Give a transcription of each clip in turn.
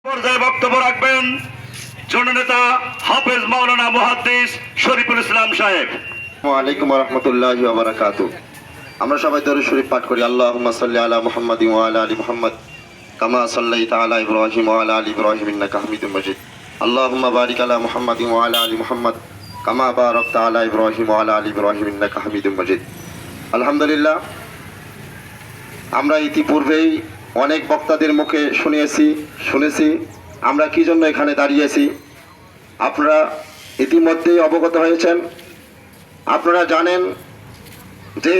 পর্যায়ে বক্তব্য রাখবেন জননেতা হাফেজ মাওলানা মুহাদ্দিস শরীফুল ইসলাম সাহেব। আসসালামু আলাইকুম ওয়া রাহমাতুল্লাহি ওয়া বারাকাতুহু। আমরা সবাই দরুদ শরীফ পাঠ করি। আল্লাহুম্মা সাল্লি আলা মুহাম্মাদিন ওয়া আলা আলি মুহাম্মাদ কামা সাল্লাইতা আলা ইব্রাহিম ওয়া আলা আলি ইব্রাহিম ইন্নাকা হামিদুম মাজিদ। আল্লাহুম্মা বারিক আলা মুহাম্মাদিন ওয়া আলা আলি মুহাম্মাদ কামা বারাকতা আলা ইব্রাহিম ওয়া আলা আলি ইব্রাহিম ইন্নাকা হামিদুম মাজিদ। আলহামদুলিল্লাহ, আমরা ইতিপূর্বেই অনেক বক্তাদের মুখে শুনেছি আমরা কি জন্য এখানে দাঁড়িয়েছি। আপনারা ইতিমধ্যেই অবগত হয়েছেন। আপনারা জানেন যে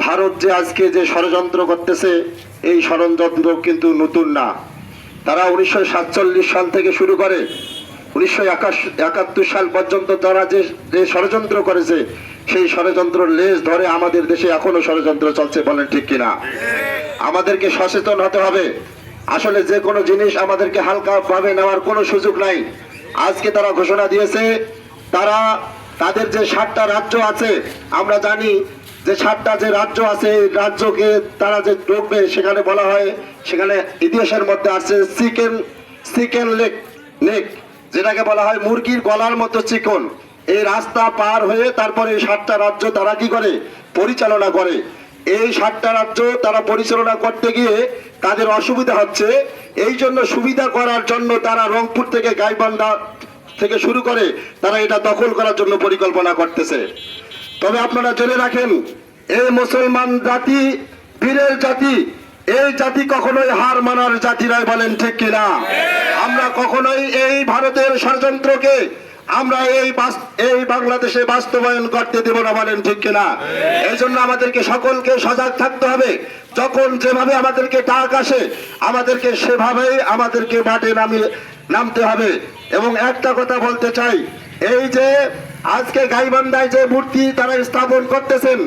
ভারত যে আজকে যে ষড়যন্ত্র করতেছে, এই ষড়যন্ত্র কিন্তু নতুন না। তারা 1947 সাল থেকে শুরু করে 1971 সাল পর্যন্ত তারা যে ষড়যন্ত্র করেছে, সেই ষড়যন্ত্র লেজ ধরে আমাদের দেশে এখনো ষড়যন্ত্র চলছে। বলেন ঠিক কিনা? আমাদেরকে সচেতন হতে হবে। আসলে যে কোনো জিনিস আমাদেরকে হালকাভাবে নেওয়ার কোনো সুযোগ নাই। আজকে তারা ঘোষণা দিয়েছে তাদের যে 7টা রাজ্য আছে, আমরা জানি যে 7টা যে রাজ্য আছে, এই রাজ্যকে তারা যে ঢুকবে, সেখানে বলা হয়, সেখানে ইতিহাসের মধ্যে আছে চিকেন নেক, যেটাকে বলা হয় মুরগির গলার মতো চিকন। এই রাস্তা পার হয়ে তারপরে এই 7টা রাজ্য তারা কি করে? পরিচালনা করে। এই 7টা রাজ্য তারা পরিচালনা করতে গিয়ে তাদের অসুবিধা হচ্ছে। এই জন্য সুবিধা করার জন্য তারা রংপুর থেকে গাইবান্ধা থেকে শুরু করে তারা এটা দখল করার জন্য পরিকল্পনা করতেছে। তবে আপনারা জেনে রাখেন, এই মুসলমান জাতি বীরের জাতি, এই জাতি কখনোই হার মানার জাতি নয়। বলেন ঠিক কিনা? আমরা কখনোই এই ভারতের ষড়যন্ত্রকে আমরা এই বাংলাদেশে বাস্তবায়ন করতে দেব না। বলেন ঠিক কিনা? এই জন্য আমাদেরকে সকলকে সজাগ থাকতে হবে। যখন যেভাবে আমাদেরকে ডাক আসে, আমাদেরকে সেভাবেই আমাদেরকে মাঠে নামতে হবে। এবং একটা কথা বলতে চাই, এই যে আজকে গাইবান্ধায় যে মূর্তি তারা স্থাপন করতেছেন,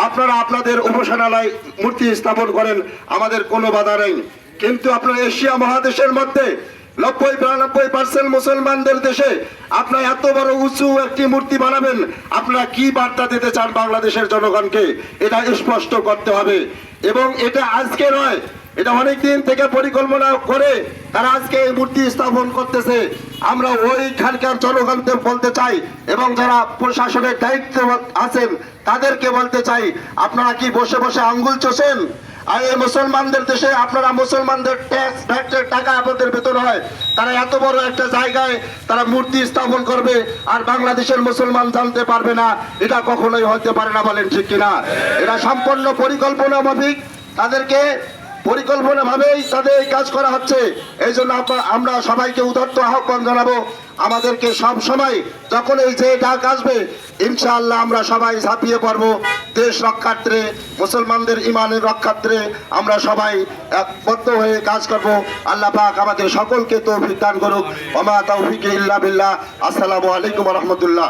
আপনারা আপনাদের উপাসনালয় মূর্তি স্থাপন করেন, আমাদের কোনো বাধা নেই। কিন্তু আপনারা এশিয়া মহাদেশের মধ্যে 90-92% মুসলমানদের দেশে আপনারা এত বড় উঁচু একটি মূর্তি বানাবেন, আপনারা কি বার্তা দিতে চান বাংলাদেশের জনগণকে? এটা স্পষ্ট করতে হবে। এবং এটা আজকে নয়, এটা অনেকদিন থেকে পরিকল্পনা করে তারা আজকে এই মূর্তি স্থাপন করতেছে। আমরা ওইখানকার জনগণকে বলতে চাই এবং যারা প্রশাসনের দায়িত্ব আছেন তাদেরকে বলতে চাই, আপনারা কি বসে বসে আঙ্গুল চষেন? আর এই মুসলমানদের দেশে আপনারা মুসলমানদের ট্যাক্স ফ্যাক্টরের টাকা আপনাদের বেতন হয়, তারা এত বড় একটা জায়গায় তারা মূর্তি স্থাপন করবে আর বাংলাদেশের মুসলমান জানতে পারবে না? এটা কখনোই হতে পারে না। বলেন ঠিক কিনা? এটা সম্পূর্ণ পরিকল্পনা মাফিক, তাদেরকে পরিকল্পনা ভাবেই তাদের এই কাজ করা হচ্ছে। এই জন্য আমরা সবাইকে উদাত্ত আহ্বান জানাবো, আমাদেরকে সব সময় যখন এই যে ডাক আসবে, ইনশাআল্লাহ আমরা সবাই ঝাঁপিয়ে পড়বো দেশ রক্ষার্থে, মুসলমানদের ইমানের রক্ষার্থে আমরা সবাই একবদ্ধ হয়ে কাজ করব। আল্লাহ পাক আমাদের সকলকে তৌফিক দান করুক। ওয়া মা তাওফিকি ইল্লা বিল্লাহ। আসসালামু আলাইকুম ওয়া রাহমাতুল্লাহ।